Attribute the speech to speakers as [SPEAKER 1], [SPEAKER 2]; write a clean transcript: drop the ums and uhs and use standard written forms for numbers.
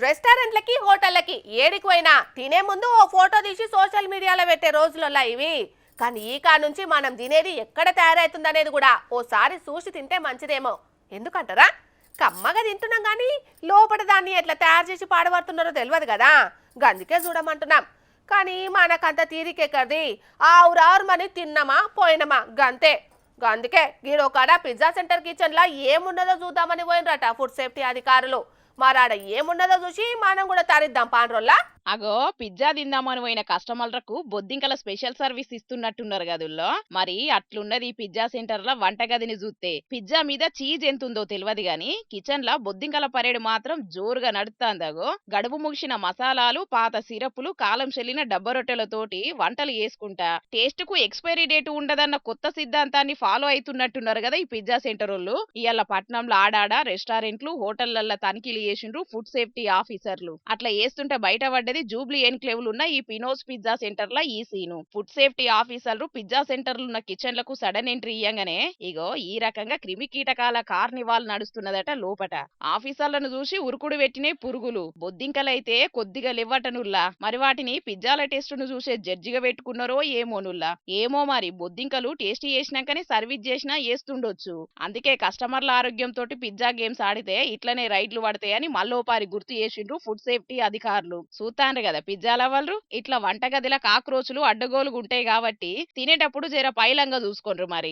[SPEAKER 1] రెస్టారెంట్లకి హోటళ్ళకి ఏడికి పోయినా తినే ముందు ఓ ఫోటో తీసి సోషల్ మీడియాలో పెట్టే రోజులలో ఇవి. కానీ ఈ కా నుంచి మనం తినేది ఎక్కడ తయారవుతుందనేది కూడా ఓసారి చూసి తింటే మంచిదేమో. ఎందుకంటారా? కమ్మగా తింటున్నాం కానీ లోపల దాన్ని ఎట్లా తయారు చేసి పాడబడుతున్నారో తెలియదు కదా. గందుకే చూడమంటున్నాం. కానీ మనకంత తీరికెక్కడిది. ఆవురారు మని తిన్నామా పోయినమా గంతే. అందుకే గీడోకాడ పిజ్జా సెంటర్ కిచెన్లా ఏమున్నదో చూద్దామని పోయినరట ఫుడ్ సేఫ్టీ అధికారులు. మరాడ ఏమున్నదో చూసి మనం కూడా తరిద్దాం పాండ్రోల్లా.
[SPEAKER 2] అగో పిజ్జా తిందామని పోయిన కస్టమర్లకు బొద్దింకల స్పెషల్ సర్వీస్ ఇస్తున్నట్టున్నారు గదుల్లో. మరి అట్లున్నది ఈ పిజ్జా సెంటర్ ల వంటగదిని చూస్తే. పిజ్జా మీద చీజ్ ఎంతుందో తెలియదు గాని కిచెన్ ల బొద్దింకల పరేడు మాత్రం జోరుగా నడుస్తాందగో. గడువు ముగిసిన మసాలాలు, పాత సిరపులు, కాలం చెల్లిన డబ్బ రొట్టెలతోటి వంటలు చేసుకుంటా టేస్ట్ కు ఎక్స్పైరీ డేట్ ఉండదన్న కొత్త సిద్ధాంతాన్ని ఫాలో అవుతున్నట్టున్నారు కదా ఈ పిజ్జా సెంటర్ వాళ్ళు. ఇవాళ పట్నంలో ఆడాడ రెస్టారెంట్లు, హోటళ్ల తనిఖీలు చేసిండ్రు ఫుడ్ సేఫ్టీ ఆఫీసర్లు. అట్లా చేస్తుంటే బయటపడ్డది జూబ్లీ ఎన్క్లేవ్ ఉన్న ఈ పినోస్ పిజ్జా సెంటర్ ల ఈ సీను. ఫుడ్ సేఫ్టీ ఆఫీసర్లు పిజ్జా సెంటర్లు ఉన్న కిచెన్లకు సడన్ ఎంట్రీ ఇయ్యంగానే ఇగో ఈ రకంగా క్రిమి కీటకాల కార్నివాల్ నడుస్తున్నదట లోపట. ఆఫీసర్లను చూసి ఉరుకుడు పెట్టినే పురుగులు. బొద్దింకలైతే కొద్దిగా లేవ్వటనుల్లా. మరి వాటిని పిజ్జాల టేస్ట్ ను చూసే జడ్జిగా పెట్టుకున్నారో ఏమోనుల్లా. ఏమో మరి బొద్దింకలు టేస్ట్ చేసినాకనే సర్వీస్ చేసినా చేస్తుండొచ్చు. అందుకే కస్టమర్ల ఆరోగ్యంతో పిజ్జా గేమ్స్ ఆడితే ఇట్లనే రైడ్లు పడతాయని మల్లోపారి గుర్తు చేసిండ్రు ఫుడ్ సేఫ్టీ అధికారులు. చూస్తాండ్రు కదా పిజ్జాల వాళ్ళు. ఇట్లా వంటగదిల కాక్రోచులు అడ్డగోలుగా ఉంటాయి కాబట్టి తినేటప్పుడు జర పైలంగా చూసుకోండ్రు మరి.